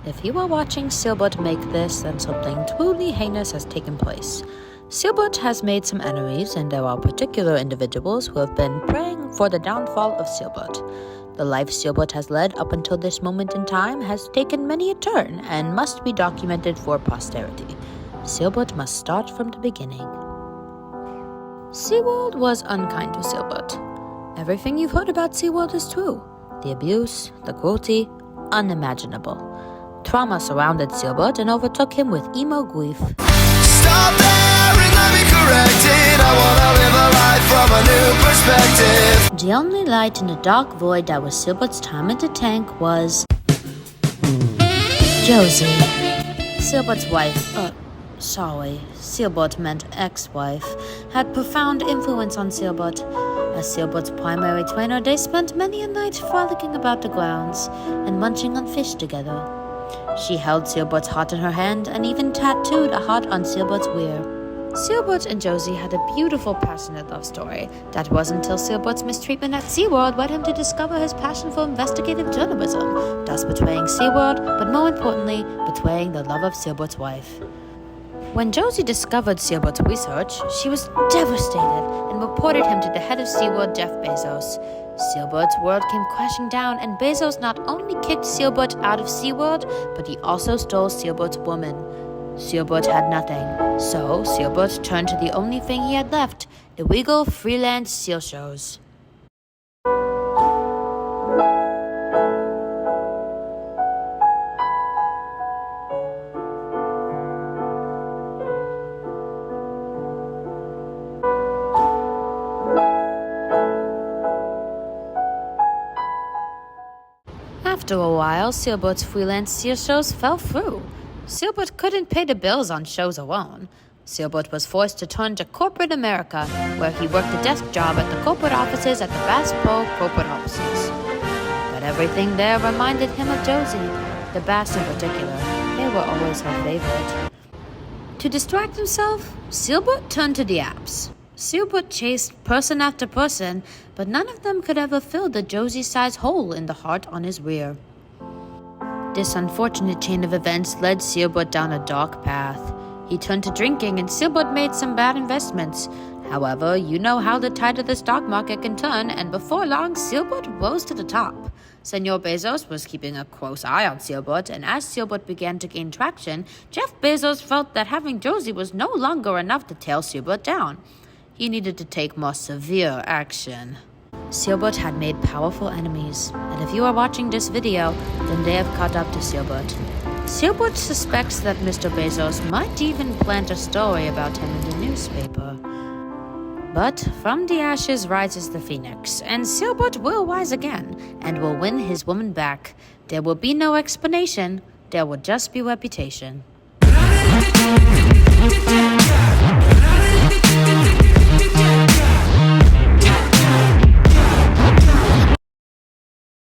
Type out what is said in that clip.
If you are watching Sealburt make this, then something truly heinous has taken place. Sealburt has made some enemies, and there are particular individuals who have been praying for the downfall of Sealburt. The life Sealburt has led up until this moment in time has taken many a turn and must be documented for posterity. Sealburt must start from the beginning. SeaWorld was unkind to Sealburt. Everything you've heard about SeaWorld is true. The abuse, the cruelty, unimaginable. Trauma surrounded Sealburt and overtook him with emo grief. Stop there and let me correct it. I wanna live a life from a new perspective. The only light in the dark void that was Sealburt's time in the tank was Josi. Sealburt's wife, Sealburt meant ex-wife, had profound influence on Sealburt. As Sealburt's primary trainer, they spent many a night frolicking about the grounds and munching on fish together. She held Sealburt's heart in her hand and even tattooed a heart on Sealburt's rear. Sealburt and Josi had a beautiful, passionate love story. That wasn't until Sealburt's mistreatment at SeaWorld led him to discover his passion for investigative journalism, thus betraying SeaWorld, but more importantly, betraying the love of Sealburt's wife. When Josi discovered Sealburt's research, she was devastated and reported him to the head of SeaWorld, Jeff Bezos. Sealburt's world came crashing down, and Bezos not only kicked Sealburt out of SeaWorld, but he also stole Sealburt's woman. Sealburt had nothing, so Sealburt turned to the only thing he had left, illegal freelance seal shows. After a while, Sealburt's freelance seal shows fell through. Sealburt couldn't pay the bills on shows alone. Sealburt was forced to turn to corporate America, where he worked a desk job at the corporate offices at the Bass Pro corporate offices. But everything there reminded him of Josi, the Bass in particular. They were always her favorite. To distract himself, Sealburt turned to the apps. Sealburt chased person after person, but none of them could ever fill the Josi-sized hole in the heart on his rear. This unfortunate chain of events led Sealburt down a dark path. He turned to drinking, and Sealburt made some bad investments. However, you know how the tide of the stock market can turn, and before long, Sealburt rose to the top. Senor Bezos was keeping a close eye on Sealburt, and as Sealburt began to gain traction, Jeff Bezos felt that having Josi was no longer enough to tail Sealburt down. He needed to take more severe action. Sealburt had made powerful enemies, and if you are watching this video, then they have caught up to Sealburt. Sealburt suspects that Mr. Bezos might even plant a story about him in the newspaper. But from the ashes rises the phoenix, and Sealburt will rise again, and will win his woman back. There will be no explanation, there will just be reputation.